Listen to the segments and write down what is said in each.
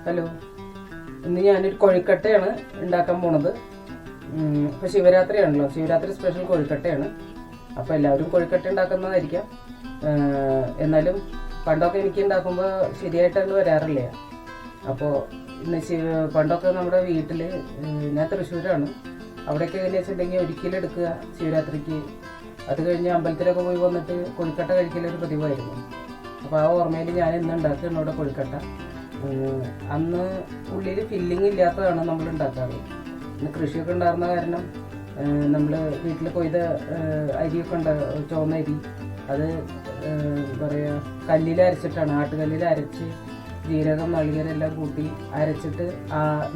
Hello, ഇന്ന് ഞാനൊരു കൊഴുക്കട്ടയാണ് ഉണ്ടാക്കാൻ പോണത്. ഇപ്പോൾ ശിവരാത്രിയാണല്ലോ, ശിവരാത്രി സ്പെഷ്യൽ കൊഴുക്കട്ടയാണ്. അപ്പോൾ എല്ലാവരും കൊഴുക്കട്ട ഉണ്ടാക്കുന്നതായിരിക്കാം. എന്നാലും പണ്ടൊക്കെ എനിക്ക് ഉണ്ടാക്കുമ്പോൾ ശരിയായിട്ടാണ് വരാറില്ല. അപ്പോൾ ഇന്ന് പണ്ടൊക്കെ നമ്മുടെ വീട്ടിൽ, ഞാൻ തൃശ്ശൂരാണ്, അവിടെയൊക്കെ എങ്ങനെയാ വെച്ചിട്ടുണ്ടെങ്കിൽ ഒരിക്കലെടുക്കുക ശിവരാത്രിക്ക്. അത് കഴിഞ്ഞ് അമ്പലത്തിലൊക്കെ പോയി വന്നിട്ട് കൊഴുക്കട്ട കഴിക്കലൊരു പതിവായിരുന്നു. അപ്പോൾ ആ ഓർമ്മയിൽ ഞാൻ ഇന്ന് ഉണ്ടാക്കുകയാണ് ഇവിടെ കൊഴുക്കട്ട. അന്ന് ഉള്ളിൽ ഫില്ലിങ് ഇല്ലാത്തതാണ് നമ്മൾ ഉണ്ടാക്കാറ്. ഇന്ന് കൃഷിയൊക്കെ ഉണ്ടാകുന്ന കാരണം നമ്മൾ വീട്ടിൽ കൊയ്ത അരിയൊക്കെ ഉണ്ട്, ചുവന്ന അരി. അത് എന്താ പറയുക, കല്ലിൽ അരച്ചിട്ടാണ്, ആട്ടുകല്ലിൽ അരച്ച് ജീരകം നാളികേരെല്ലാം കൂട്ടി അരച്ചിട്ട്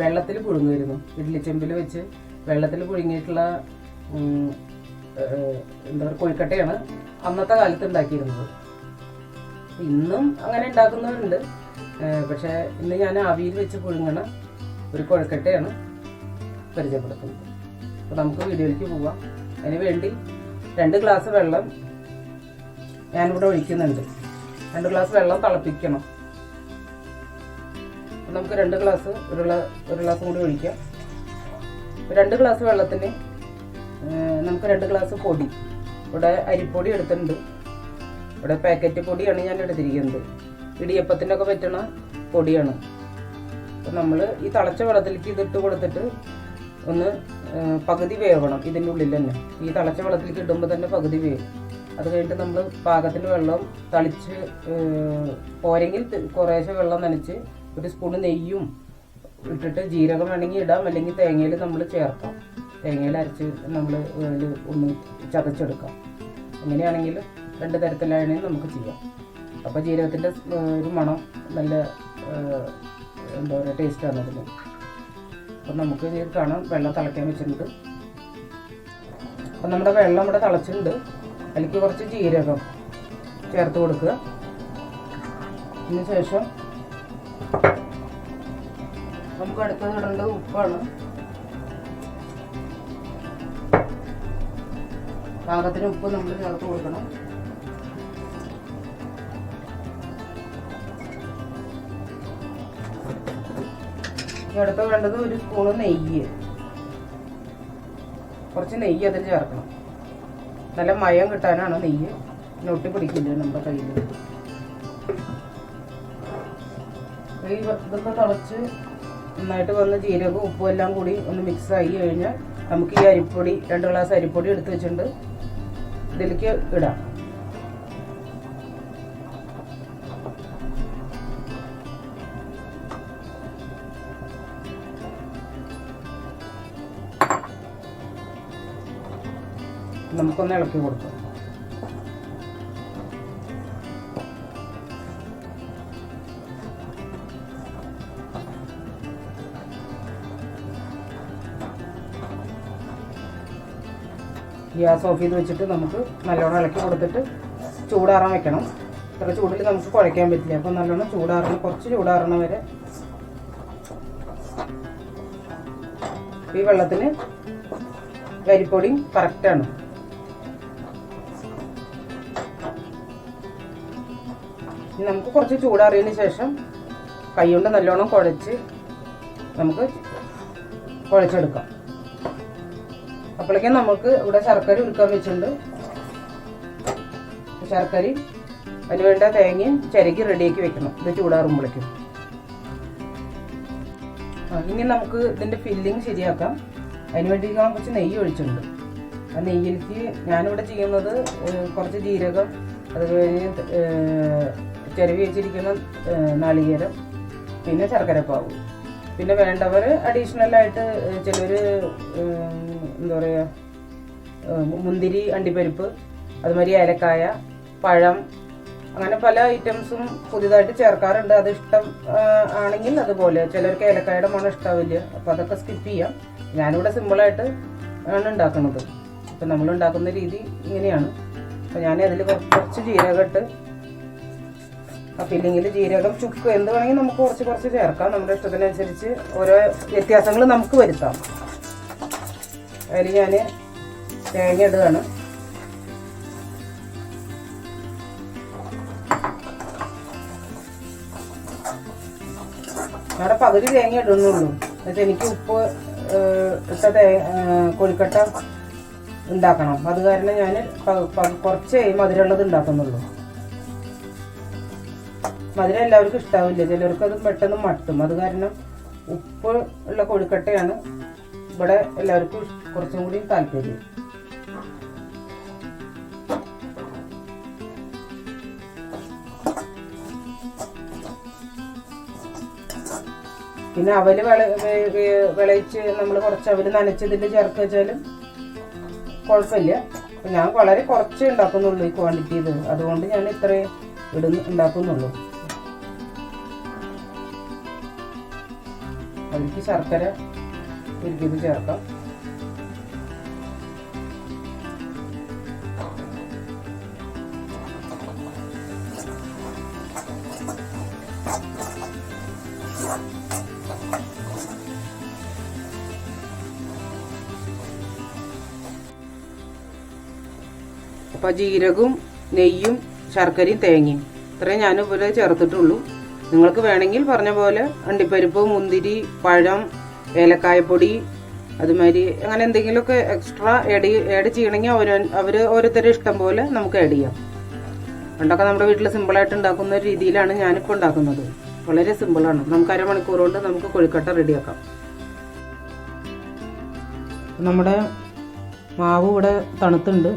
വെള്ളത്തിൽ പുഴുങ്ങുമായിരുന്നു. ഇഡ്ലിച്ചെമ്പിൽ വെച്ച് വെള്ളത്തിൽ പുഴുങ്ങിയിട്ടുള്ള എന്താ പറയുക കൊഴുക്കട്ടയാണ് അന്നത്തെ കാലത്ത് ഉണ്ടാക്കിയിരുന്നത്. ഇന്നും അങ്ങനെ ഉണ്ടാക്കുന്നവരുണ്ട്. പക്ഷേ ഇന്ന് ഞാൻ ആവിയിൽ വെച്ച് പുഴുങ്ങണ ഒരു കൊഴുക്കട്ടയാണ് പരിചയപ്പെടുത്തുന്നത്. അപ്പോൾ നമുക്ക് വീഡിയോയിലേക്ക് പോവാം. അതിന് വേണ്ടി 2 ഗ്ലാസ് വെള്ളം ഞാനിവിടെ ഒഴിക്കുന്നുണ്ട്. 2 ഗ്ലാസ് വെള്ളം തിളപ്പിക്കണം. അപ്പോൾ നമുക്ക് 2 ഗ്ലാസ് ഒരു ഗ്ലാസും കൂടി ഒഴിക്കാം. 2 ഗ്ലാസ് വെള്ളത്തിന് നമുക്ക് 2 ഗ്ലാസ് പൊടി, ഇവിടെ അരിപ്പൊടി എടുത്തിട്ടുണ്ട്. ഇവിടെ പാക്കറ്റ് പൊടിയാണ് ഞാൻ എടുത്തിരിക്കുന്നത്. ഇടിയപ്പത്തിൻ്റെ ഒക്കെ പറ്റണ പൊടിയാണ്. അപ്പം നമ്മൾ ഈ തിളച്ച വെള്ളത്തിലേക്ക് ഇതിട്ട് കൊടുത്തിട്ട് ഒന്ന് പകുതി വേവണം. ഇതിൻ്റെ ഉള്ളിൽ തന്നെ ഈ തിളച്ച വെള്ളത്തിലേക്ക് ഇടുമ്പോൾ തന്നെ പകുതി വേവും. അത് കഴിഞ്ഞിട്ട് നമ്മൾ പാകത്തിന് വെള്ളം തളിച്ച് പോരെങ്കിൽ കുറേശ്ശെ വെള്ളം നനച്ച് ഒരു സ്പൂൺ നെയ്യും ഇട്ടിട്ട്, ജീരകം വേണമെങ്കിൽ ഇടാം, അല്ലെങ്കിൽ തേങ്ങയിൽ നമ്മൾ ചേർക്കാം. തേങ്ങയിൽ അരച്ച് നമ്മൾ ഒന്ന് ചതച്ചെടുക്കാം. എങ്ങനെയാണെങ്കിൽ 2 തരത്തിലാണെങ്കിൽ നമുക്ക് ചെയ്യാം. അപ്പോൾ ജീരകത്തിൻ്റെ ഒരു മണം നല്ല എന്താ പറയുക ടേസ്റ്റാണ് അതിന്. അപ്പം നമുക്ക് ഇത് കാണാം, വെള്ളം തിളയ്ക്കാൻ വെച്ചിട്ടുണ്ട്. അപ്പം നമ്മുടെ വെള്ളം ഇവിടെ തിളച്ചിട്ടുണ്ട്. അതിലേക്ക് കുറച്ച് ജീരകം ചേർത്ത് കൊടുക്കുക. അതിന് ശേഷം നമുക്ക് അടുത്തത് ഇടേണ്ടത് ഉപ്പാണ്. പാകത്തിന് ഉപ്പ് നമ്മൾ ചേർത്ത് കൊടുക്കണം. അടുത്ത് വേണ്ടത് ഒരു സ്പൂണ് നെയ്യ്, കുറച്ച് നെയ്യ് അതിൽ ചേർക്കണം. നല്ല മയം കിട്ടാനാണ് നെയ്യ്, ഒട്ടി പിടിക്കില്ല നമ്മുടെ കയ്യിൽ. ഇതൊക്കെ തിളച്ച് നന്നായിട്ട് വന്ന് ജീരകവും ഉപ്പും എല്ലാം കൂടി ഒന്ന് മിക്സ് ആയി കഴിഞ്ഞാൽ നമുക്ക് ഈ അരിപ്പൊടി, 2 ഗ്ലാസ് അരിപ്പൊടി എടുത്ത് വെച്ചിട്ടുണ്ട്, ഇതിലേക്ക് ഇടാം. നമുക്കൊന്ന് ഇളക്കി കൊടുക്കാം. ഗ്യാസ് ഓഫ് ചെയ്ത് വെച്ചിട്ട് നമുക്ക് നല്ലോണം ഇളക്കി കൊടുത്തിട്ട് ചൂടാറാൻ വെക്കണം. ഇത്ര ചൂടിൽ നമുക്ക് കുഴയ്ക്കാൻ പറ്റില്ല. അപ്പം നല്ലോണം ചൂടാറണം, കുറച്ച് ചൂടാറണ വരെ. ഈ വെള്ളത്തിന് അരിപ്പൊടിയും കറക്റ്റാണ്. ഇനി നമുക്ക് കുറച്ച് ചൂടാറിയതിന് ശേഷം കൈ കൊണ്ട് നല്ലോണം കുഴച്ച് നമുക്ക് കുഴച്ചെടുക്കാം. അപ്പോഴേക്കും നമുക്ക് ഇവിടെ ശർക്കര ഉരുക്കാൻ വെച്ചിട്ടുണ്ട്. ശർക്കരയും അതിന് വേണ്ട തേങ്ങയും ചിരകി റെഡിയാക്കി വെക്കണം, ഇത് ചൂടാറുമ്പോഴേക്കും. ഇനി നമുക്ക് ഇതിൻ്റെ ഫില്ലിങ് ശരിയാക്കാം. അതിനുവേണ്ടി ഞാൻ കുറച്ച് നെയ്യ് ഒഴിച്ചിട്ടുണ്ട്. ആ നെയ്യിലേക്ക് ഞാനിവിടെ ചെയ്യുന്നത് കുറച്ച് ജീരകം, അത് കഴിഞ്ഞ് ചിരവി വെച്ചിരിക്കുന്ന നാളികേരം, പിന്നെ ശർക്കരപ്പാവ്. പിന്നെ വേണ്ടവർ അഡീഷണലായിട്ട് ചിലർ എന്താ പറയുക മുന്തിരി, അണ്ടിപ്പരിപ്പ്, അതുമാതിരി ഏലക്കായ, പഴം, അങ്ങനെ പല ഐറ്റംസും പുതിയതായിട്ട് ചേർക്കാറുണ്ട്. അത് ഇഷ്ടം ആണെങ്കിൽ അതുപോലെ. ചിലർക്ക് ഏലക്കായുടെ മണം ഇഷ്ടാവില്ല, അപ്പോൾ അതൊക്കെ സ്കിപ്പ് ചെയ്യാം. ഞാനിവിടെ സിമ്പിളായിട്ട് ആണ് ഉണ്ടാക്കുന്നത്. അപ്പം നമ്മൾ ഉണ്ടാക്കുന്ന രീതി ഇങ്ങനെയാണ്. അപ്പോൾ ഞാൻ അതിൽ കുറച്ച് ജീരകം ഇട്ട്, ആ ഫില്ലിങ്ങിൽ ജീരകം, ചുക്ക് എന്ത് വേണമെങ്കിൽ നമുക്ക് കുറച്ച് ചേർക്കാം. നമ്മുടെ ഇഷ്ടത്തിനനുസരിച്ച് ഓരോ വ്യത്യാസങ്ങൾ നമുക്ക് വരുത്താം. അതിൽ ഞാൻ തേങ്ങ ഇടുകയാണ്. അവിടെ പകുതി തേങ്ങ ഇടുന്നുള്ളൂ. എന്നുവെച്ചാൽ എനിക്ക് ഉപ്പ് ഇട്ട കൊഴുക്കട്ട ഉണ്ടാക്കണം. അത് കാരണം ഞാൻ കുറച്ചേ മധുരമുള്ളത് ഉണ്ടാക്കുന്നുള്ളൂ. മധുരം എല്ലാവർക്കും ഇഷ്ടാവില്ല, ചിലർക്ക് അത് പെട്ടെന്ന് മട്ടും. അത് കാരണം ഉപ്പ് ഉള്ള കൊഴുക്കട്ടയാണ് ഇവിടെ എല്ലാവർക്കും കുറച്ചും കൂടി താല്പര്യം. പിന്നെ അവല് വിളയിച്ച് നമ്മൾ കുറച്ച് അവല് നനച്ചതിൽ ചേർത്ത് വെച്ചാലും കുഴപ്പമില്ല. അപ്പം ഞാൻ വളരെ കുറച്ചേ ഉണ്ടാക്കുന്നുള്ളൂ ഈ ക്വാണ്ടിറ്റി ഇത്, അതുകൊണ്ട് ഞാൻ ഇത്രയും ഉണ്ടാക്കുന്നുള്ളൂ. അതിലേക്ക് ശർക്കര ഉരുക്കിയത് ചേർക്കാം. അപ്പം ജീരകവും നെയ്യും ശർക്കരയും തേങ്ങയും ഇത്രയും ഞാൻ ഇവിടെ ചേർത്തിട്ടുള്ളൂ. നിങ്ങൾക്ക് വേണമെങ്കിൽ പറഞ്ഞ പോലെ അണ്ടിപ്പരിപ്പ്, മുന്തിരി, പഴം, ഏലക്കായപ്പൊടി, അതുമാതിരി അങ്ങനെ എന്തെങ്കിലുമൊക്കെ എക്സ്ട്രാ ആഡ് ചെയ്യണമെങ്കിൽ അവർ ഓരോരുത്തരുടെ ഇഷ്ടം പോലെ നമുക്ക് ആഡ് ചെയ്യാം. പണ്ടൊക്കെ നമ്മുടെ വീട്ടിൽ സിമ്പിളായിട്ട് ഉണ്ടാക്കുന്ന രീതിയിലാണ് ഞാനിപ്പോൾ ഉണ്ടാക്കുന്നത്. വളരെ സിമ്പിളാണ്. നമുക്ക് അരമണിക്കൂർ കൊണ്ട് നമുക്ക് കൊഴുക്കട്ട റെഡിയാക്കാം. നമ്മുടെ മാവ് ഇവിടെ തണുത്തുണ്ട്.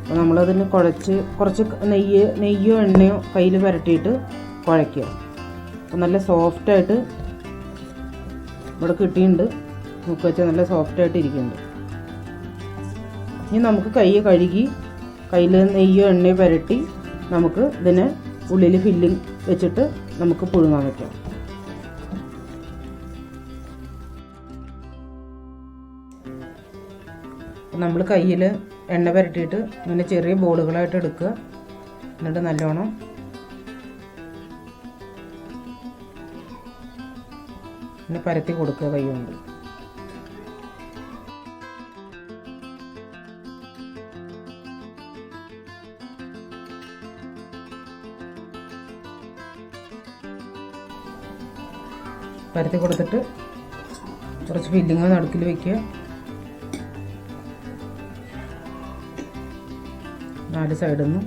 അപ്പോൾ നമ്മളതിന് കുറച്ച് നെയ്യോ എണ്ണയോ കയ്യിൽ പുരട്ടിയിട്ട് കുഴയ്ക്കുക. അപ്പോൾ നല്ല സോഫ്റ്റായിട്ട് ഇവിടെ കിട്ടിയിട്ടുണ്ട്. നമുക്ക് വെച്ചാൽ നല്ല സോഫ്റ്റായിട്ട് ഇരിക്കുന്നുണ്ട്. ഇനി നമുക്ക് കൈ കഴുകി കയ്യിൽ നെയ്യോ എണ്ണയോ പുരട്ടി നമുക്ക് ഇതിനെ ഉള്ളിൽ ഫില്ലിങ് വെച്ചിട്ട് നമുക്ക് പുഴുങ്ങാൻ വയ്ക്കാം. നമ്മൾ കയ്യിൽ എണ്ണ പുരട്ടിയിട്ട് ഇങ്ങനെ ചെറിയ ബോളുകളായിട്ട് എടുക്കുക. എന്നിട്ട് നല്ലോണം ഇങ്ങനെ പരത്തി കൊടുക്കുക കൈ കൊണ്ട്. പരത്തി കൊടുത്തിട്ട് കുറച്ച് ഫില്ലിങ് നടുക്കിൽ വയ്ക്കുക. 4 സൈഡിൽ നിന്നും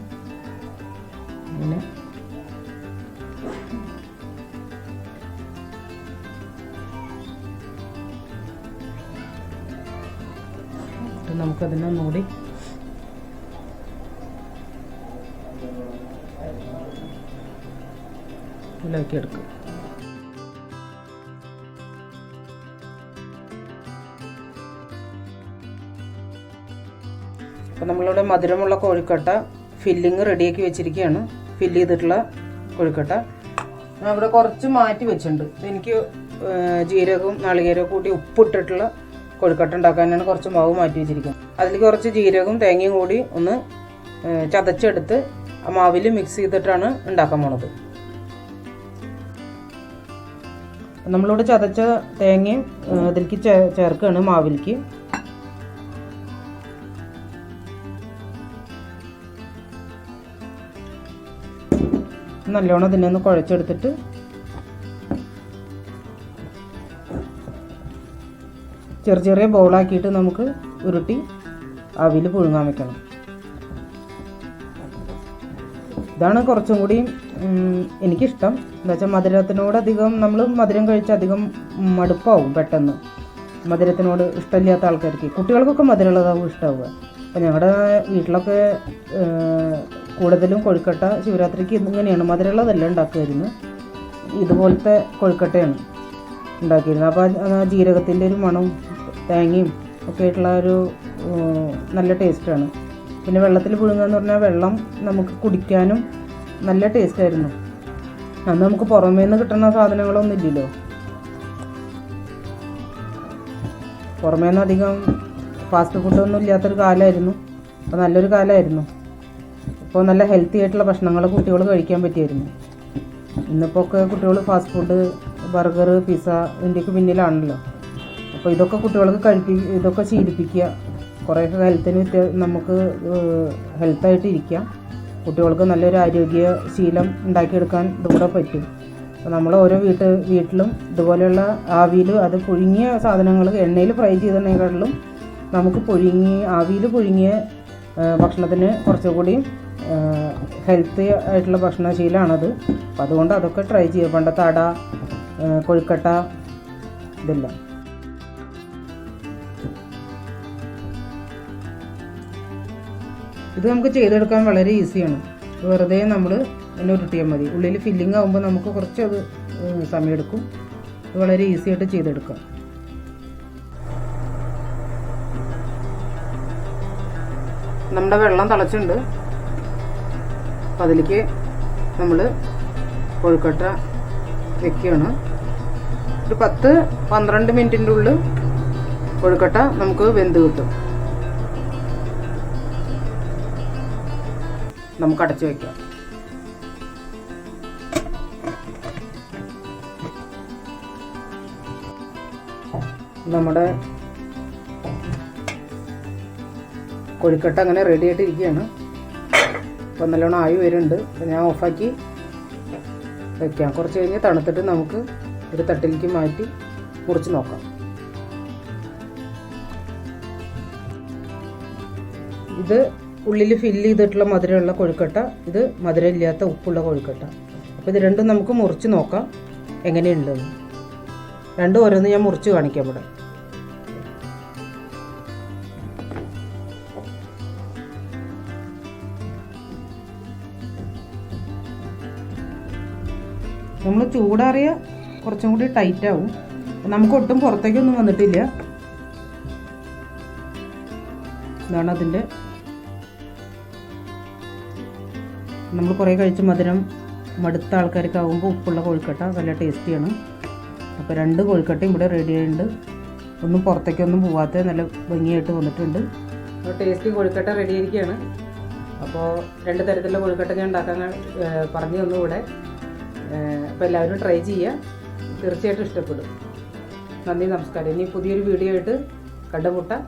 ഇങ്ങനെ നമുക്കതിനെ ഒന്നുകൂടി ഇളക്കിയെടുക്കുക. അപ്പോൾ നമ്മളിവിടെ മധുരമുള്ള കോഴിക്കട്ട ഫില്ലിങ് റെഡിയാക്കി വെച്ചിരിക്കുകയാണ്. ഫില്ല് ചെയ്തിട്ടുള്ള കോഴിക്കട്ട ഞാൻ ഇവിടെ കുറച്ച് മാറ്റി വെച്ചിട്ടുണ്ട്. എനിക്ക് ജീരകവും നാളികേരവും കൂടി ഉപ്പിട്ടിട്ടുള്ള കോഴിക്കട്ട ഉണ്ടാക്കാനാണ് കുറച്ച് മാവ് മാറ്റി വെച്ചിരിക്കുന്നത്. അതിൽ കുറച്ച് ജീരകവും തേങ്ങയും കൂടി ഒന്ന് ചതച്ചെടുത്ത് ആ മാവിൽ മിക്സ് ചെയ്തിട്ടാണ് ഉണ്ടാക്കാൻ പോണത്. നമ്മളിവിടെ ചതച്ച തേങ്ങയും അതിലേക്ക് ചേർക്കുകയാണ് മാവിലേക്ക്. നല്ലോണം ഇതിനെ ഒന്ന് കുഴച്ചെടുത്തിട്ട് ചെറിയ ബൗളാക്കിയിട്ട് നമുക്ക് ഉരുട്ടി ആവിയിൽ പുഴുങ്ങാൻ വെക്കണം. ഇതാണ് കുറച്ചും കൂടി എനിക്കിഷ്ടം. എന്താ വെച്ചാൽ മധുരത്തിനോട് അധികം നമ്മൾ മധുരം കഴിച്ചാൽ അധികം മടുപ്പാവും പെട്ടെന്ന്. മധുരത്തിനോട് ഇഷ്ടമില്ലാത്ത ആൾക്കാർക്ക്, കുട്ടികൾക്കൊക്കെ മധുരമുള്ളതാവും ഇഷ്ടമാവുക. അപ്പം ഞങ്ങളുടെ വീട്ടിലൊക്കെ കൂടുതലും കൊഴുക്കട്ട ശിവരാത്രിക്ക് ഇങ്ങനെയാണ്, മധുരമുള്ളതെല്ലാം ഉണ്ടാക്കുമായിരുന്നു. ഇതുപോലത്തെ കൊഴുക്കട്ടയാണ് ഉണ്ടാക്കിയിരുന്നത്. അപ്പോൾ ജീരകത്തിൻ്റെ ഒരു മണവും തേങ്ങയും ഒക്കെ ആയിട്ടുള്ള ഒരു നല്ല ടേസ്റ്റാണ്. പിന്നെ വെള്ളത്തിൽ പുഴുങ്ങുക എന്ന് പറഞ്ഞാൽ വെള്ളം നമുക്ക് കുടിക്കാനും നല്ല ടേസ്റ്റായിരുന്നു. അന്ന് നമുക്ക് പുറമേ നിന്ന് കിട്ടുന്ന സാധനങ്ങളൊന്നും ഇല്ലല്ലോ. പുറമേ നിന്ന് അധികം ഫാസ്റ്റ് ഫുഡൊന്നും ഇല്ലാത്തൊരു കാലമായിരുന്നു. അപ്പോൾ നല്ലൊരു കാലമായിരുന്നു. ഇപ്പോൾ നല്ല ഹെൽത്തി ആയിട്ടുള്ള ഭക്ഷണങ്ങൾ കുട്ടികൾ കഴിക്കാൻ പറ്റിയായിരുന്നു. ഇന്നിപ്പോൾ ഒക്കെ കുട്ടികൾ ഫാസ്റ്റ് ഫുഡ്, ബർഗർ, പിസ്സ ഇതിൻ്റെയൊക്കെ പിന്നിലാണല്ലോ. അപ്പോൾ ഇതൊക്കെ കുട്ടികൾക്ക് ഇതൊക്കെ ശീലിപ്പിക്കുക. കുറേയൊക്കെ ഹെൽത്തിന് നമുക്ക് ഹെൽത്തായിട്ട് ഇരിക്കാം. കുട്ടികൾക്ക് നല്ലൊരു ആരോഗ്യ ശീലം ഉണ്ടാക്കിയെടുക്കാൻ ഇതുകൂടെ പറ്റും. അപ്പോൾ നമ്മൾ ഓരോ വീട്ടിലും ഇതുപോലെയുള്ള ആവിയിൽ അത് പുഴുങ്ങിയ സാധനങ്ങൾ എണ്ണയിൽ ഫ്രൈ ചെയ്തതിനേക്കാളും നമുക്ക് ആവിയിൽ പുഴുങ്ങിയ ഭക്ഷണത്തിന് കുറച്ചുകൂടിയും ഹെൽത്തി ആയിട്ടുള്ള ഭക്ഷണശീലമാണത്. അപ്പോൾ അതുകൊണ്ട് അതൊക്കെ ട്രൈ ചെയ്യുക. പണ്ടത്തെ അട, കൊഴുക്കട്ട ഇതെല്ലാം. ഇത് നമുക്ക് ചെയ്തെടുക്കാൻ വളരെ ഈസിയാണ്. വെറുതെ നമ്മൾ എന്നെ ഉരുട്ടിയാൽ മതി. ഉള്ളിൽ ഫില്ലിംഗ് ആകുമ്പോൾ നമുക്ക് കുറച്ചത് സമയമെടുക്കും. ഇത് വളരെ ഈസി ആയിട്ട് ചെയ്തെടുക്കാം. നമ്മുടെ വെള്ളം തിളച്ചിട്ടുണ്ട്. അപ്പോൾ അതിലേക്ക് നമ്മൾ കൊഴുക്കട്ട വെക്കുകയാണ്. ഒരു 10-12 മിനിറ്റിൻ്റെ ഉള്ളിൽ കൊഴുക്കട്ട നമുക്ക് വെന്ത് കിട്ടും. നമുക്ക് അടച്ചു വയ്ക്കാം. നമ്മുടെ കൊഴുക്കട്ട അങ്ങനെ റെഡി ആയിട്ടിരിക്കുകയാണ്. അപ്പോൾ നല്ലോണം ആയി വരുന്നുണ്ട്. അപ്പോൾ ഞാൻ ഓഫാക്കി വയ്ക്കാം. കുറച്ച് കഴിഞ്ഞ് തണുത്തിട്ട് നമുക്ക് ഒരു തട്ടിലേക്ക് മാറ്റി മുറിച്ച് നോക്കാം. ഇത് ഉള്ളിൽ ഫില്ല് ചെയ്തിട്ടുള്ള മധുരമുള്ള കൊഴുക്കട്ട, ഇത് മധുരമില്ലാത്ത ഉപ്പുള്ള കൊഴുക്കട്ട. അപ്പോൾ ഇത് രണ്ടും നമുക്ക് മുറിച്ച് നോക്കാം എങ്ങനെയുണ്ടെന്ന്. രണ്ടും ഓരോന്ന് ഞാൻ മുറിച്ച് കാണിക്കാം. ഇവിടെ നമ്മൾ ചൂടാറിയ കുറച്ചും കൂടി ടൈറ്റാവും. നമുക്ക് ഒട്ടും പുറത്തേക്കൊന്നും വന്നിട്ടില്ല. ഇതാണ് അതിൻ്റെ. നമ്മൾ കുറേ കഴിച്ച് മധുരം മടുത്ത ആൾക്കാർക്ക് ആകുമ്പോൾ ഉപ്പുള്ള കൊഴുക്കട്ട നല്ല ടേസ്റ്റിയാണ്. അപ്പോൾ 2 കൊഴുക്കട്ടയും ഇവിടെ റെഡി ആയിട്ടുണ്ട്. ഒന്നും പുറത്തേക്കൊന്നും പോവാത്ത നല്ല ഭംഗിയായിട്ട് വന്നിട്ടുണ്ട്. അപ്പോൾ ടേസ്റ്റി കൊഴുക്കട്ട റെഡി ആയിരിക്കുകയാണ്. അപ്പോൾ 2 തരത്തിലുള്ള കൊഴുക്കട്ട ഞാൻ ഉണ്ടാക്കാൻ പറഞ്ഞു തന്നു ഇവിടെ. അപ്പോൾ എല്ലാവരും ട്രൈ ചെയ്യുക. തീർച്ചയായിട്ടും ഇഷ്ടപ്പെടും. നന്ദി, നമസ്കാരം. ഇനി പുതിയൊരു വീഡിയോ ആയിട്ട് കണ്ടുമുട്ടാം.